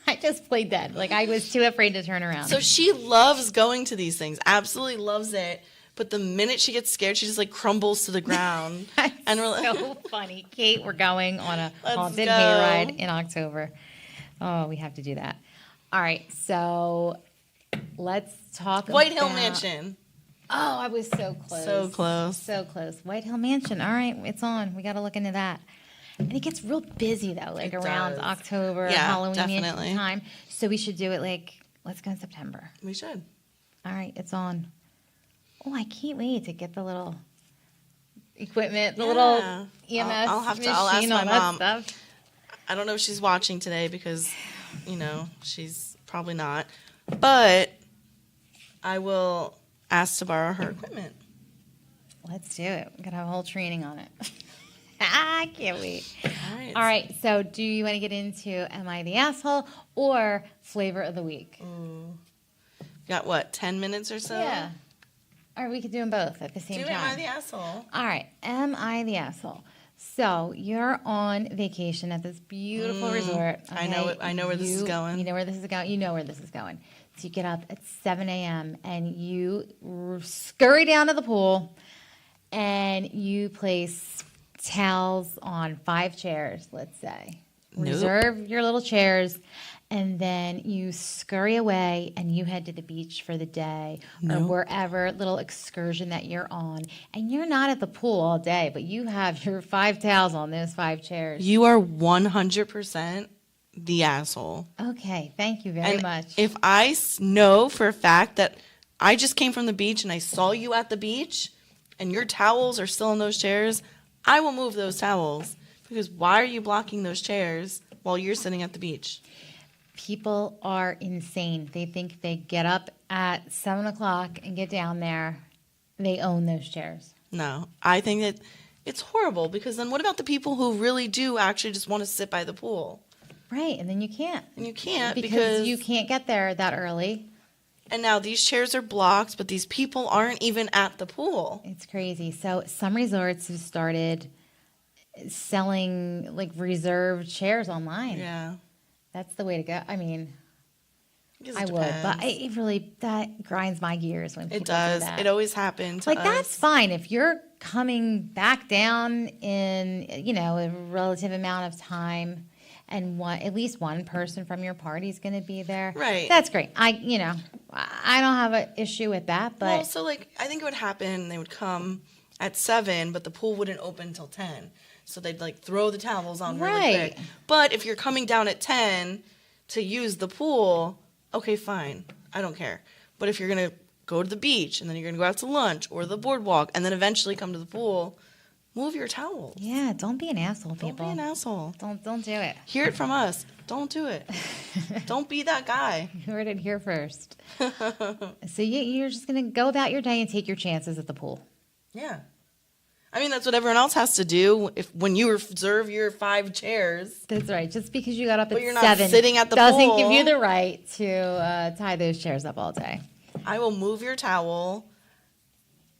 I just played dead. Like I was too afraid to turn around. So she loves going to these things, absolutely loves it. But the minute she gets scared, she just like crumbles to the ground. And we're like, so funny. Kate, we're going on a Let's haunted go. hayride in October. Oh, we have to do that. All right, so let's talk White Hill about- Mansion. Oh, I was so close. So close. So close. White Hill Mansion. All right, it's on. We got to look into that. And it gets real busy, though, like It around does. October, Yeah, Halloween definitely. Mansion time. So we should do it like, let's go in September. We should. All right, it's on. Oh, I can't wait to get the little equipment, the little EMS I'll ask machine, my all that mom. stuff. I don't know if she's watching today because, she's probably not. But I will ask to borrow her equipment. Let's do it. We're going to have a whole training on it. I can't wait. All All right, so do you want to get into Am I the Asshole or Flavor of the Week? Got what, 10 minutes or so? Yeah. All right, we could do them both at the same Do time. Am I the Asshole? All right, Am I the Asshole? So you're on vacation at this beautiful resort. I know okay? I know where this is going. You know where this is going. You know where this is going. So you get up at 7 a.m. and you scurry down to the pool and you place towels on 5 chairs, let's say. Nope. Reserve your little chairs, and then you scurry away and you head to the beach for the day or Nope. wherever little excursion that you're on. And you're not at the pool all day, but you have your 5 towels on those 5 chairs. You are 100% the asshole. Okay, thank you very And much. if I know for a fact that I just came from the beach and I saw you at the beach and your towels are still in those chairs, I will move those towels. Because why are you blocking those chairs while you're sitting at the beach? People are insane. They think they get up at 7 o'clock and get down there. They own those chairs. No, I think that it's horrible because then what about the people who really do actually just want to sit by the pool? Right, and then you can't. And you can't Because you can't get there that early. And now these chairs are blocked, but these people aren't even at the pool. It's crazy. So some resorts have started selling like reserved chairs online. Yeah. That's the way to go. I mean, It I would, but it really, that grinds my gears when people It does. do that. It always happened to Like, us. that's fine. If you're coming back down in, a relative amount of time and at least one person from your party is going to be there. Right. That's great. I don't have an issue with that, but Well, so I think it would happen. They would come at 7, but the pool wouldn't open until 10. So they'd throw the towels on really Right. quick. But if you're coming down at 10 to use the pool, okay, fine. I don't care. But if you're going to go to the beach and then you're going to go out to lunch or the boardwalk and then eventually come to the pool, move your towels. yeah, don't be an asshole, people. Don't be an asshole. Don't do it. Hear it from us. Don't do it. Don't be that guy. You heard it here first. So you're just going to go about your day and take your chances at the pool. Yeah. I mean, that's what everyone else has to do when you reserve your 5 chairs. That's right. Just because you got up But at you're not 7 sitting at the doesn't pool. give you the right to tie those chairs up all day. I will move your towel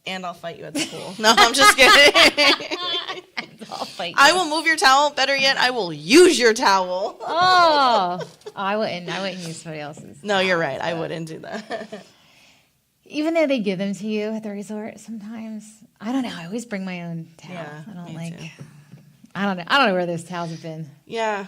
and I'll fight you at the pool. No, I'm just kidding. I'll fight you. I will move your towel. Better yet, I will use your towel. Oh, I wouldn't use somebody else's. No, you're right. I wouldn't do that. Even though they give them to you at the resort, sometimes I don't know. I always bring my own towel. Yeah, I don't me too. I don't know. I don't know where those towels have been. Yeah,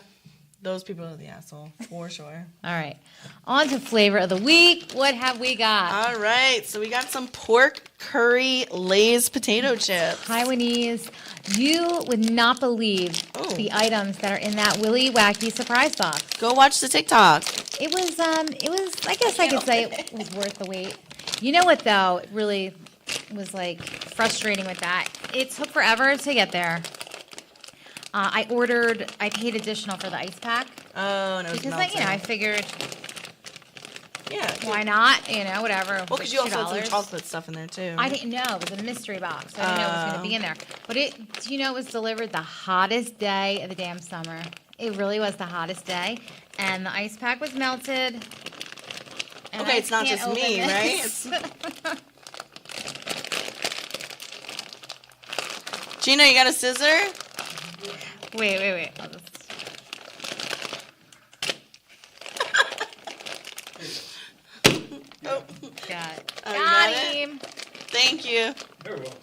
those people are the asshole, for sure. All right, on to flavor of the week. What have we got? All right, so we got some pork curry Lay's potato chips. Taiwanese. You would not believe Oh. the items that are in that Willy Wacky surprise box. Go watch the TikTok. It was, I guess I could say it was worth the wait. You know what, though? It really was, frustrating with that. It took forever to get there. I paid additional for the ice pack. Oh, no, Because, I figured, yeah. why not? Whatever. Well, because you also had some $2. chocolate stuff in there, too. I didn't know. It was a mystery box. I didn't know it was going to be in there. But it was delivered the hottest day of the damn summer. It really was the hottest day. And the ice pack was melted. And Okay, I it's not can't just me, open right? this. Gina, you got a scissor? Wait. I'll just... Oh. Got got it. him. Thank you. Very well.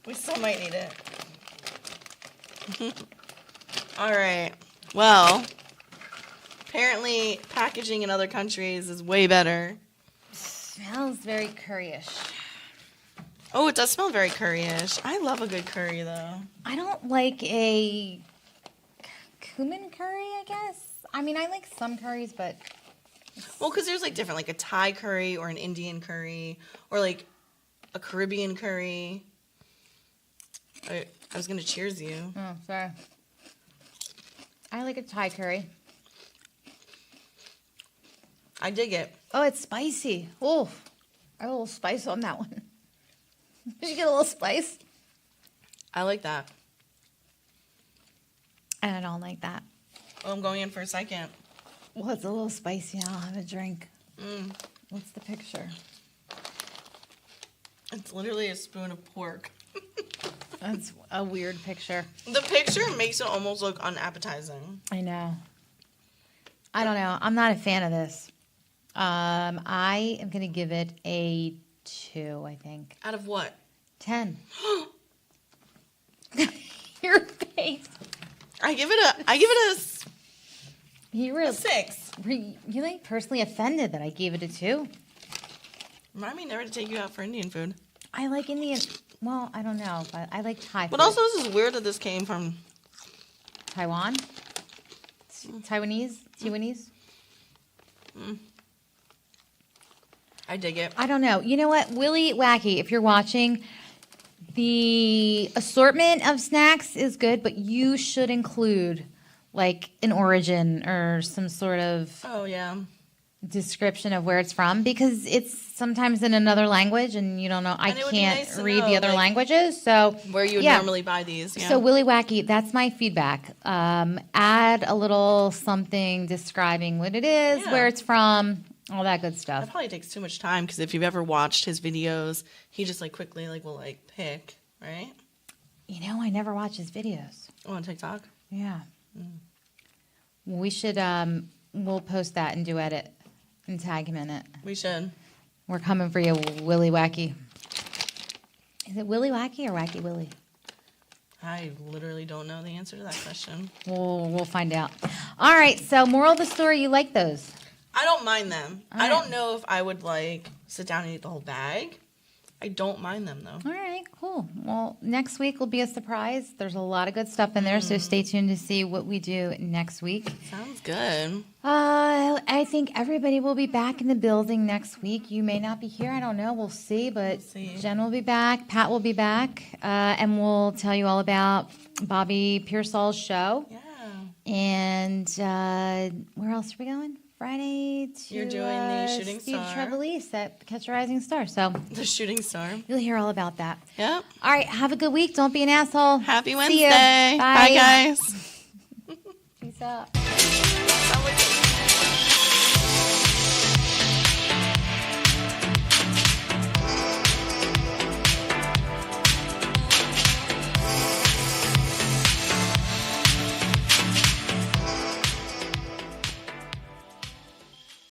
We still might need it. All right. Well, apparently packaging in other countries is way better. Smells very curryish. Oh, it does smell very curryish. I love a good curry, though. I don't like a cumin curry, I guess. I mean, I like some curries, but... Well, because there's like different, like a Thai curry or an Indian curry or like a Caribbean curry. I was going to cheers you. Oh, sorry. I like a Thai curry. I dig it. Oh, it's spicy. Oh, a little spice on that one. Did you get a little spice? I like that. And I don't like that. Oh, I'm going in for a second. Well, it's a little spicy. I'll have a drink. Mm. What's the picture? It's literally a spoon of pork. That's a weird picture. The picture makes it almost look unappetizing. I know. I don't know. I'm not a fan of this. I am going to give it a 2, I think. Out of what? 10. Your face. I give it You a 6. You like personally offended that I gave it a 2? Remind me never to take you out for Indian food. I like Indian. Well, I don't know, but I like Thai food. But also, this is weird that this came from Taiwan? Taiwanese? I dig it. I don't know. You know what? Willy Wacky, if you're watching, the assortment of snacks is good, but you should include like an origin or some sort of Oh, yeah. description of where it's from, because it's sometimes in another language and you don't know. I And it would be can't nice to read know, the other like, languages. So Where you would yeah. normally buy these. Yeah. So Willy Wacky, that's my feedback. Add a little something describing what it is, Yeah. where it's from, all that good That stuff. probably takes too much time because if you've ever watched his videos, he just like quickly like will like pick, right? You know, I never watch his videos. Oh, on TikTok. Yeah. We should, we'll post that and do edit and tag him in it. We should. We're coming for you, Willy Wacky. Is it Willy Wacky or Wacky Willy? I literally don't know the answer to that question. We'll find out. All right, so moral of the story, you like those? I don't mind them. All I right. don't know if I would like sit down and eat the whole bag. I don't mind them though. All right, cool. Well, next week will be a surprise. There's a lot of good stuff in there, so stay tuned to see what we do next week. Sounds good. I think everybody will be back in the building next week. You may not be here. I don't know. We'll see. But see. Jen will be back. Pat will be back. And we'll tell you all about Bobby Pearsall's show. Yeah. And where else are we going? Friday to You're doing the Shooting Steve Star. Trevelise at Catch a Rising Star. So The Shooting Star. you'll hear all about that. Yep. All right. Have a good week. Don't be an asshole. Happy See Wednesday. ya. Bye guys. Peace out.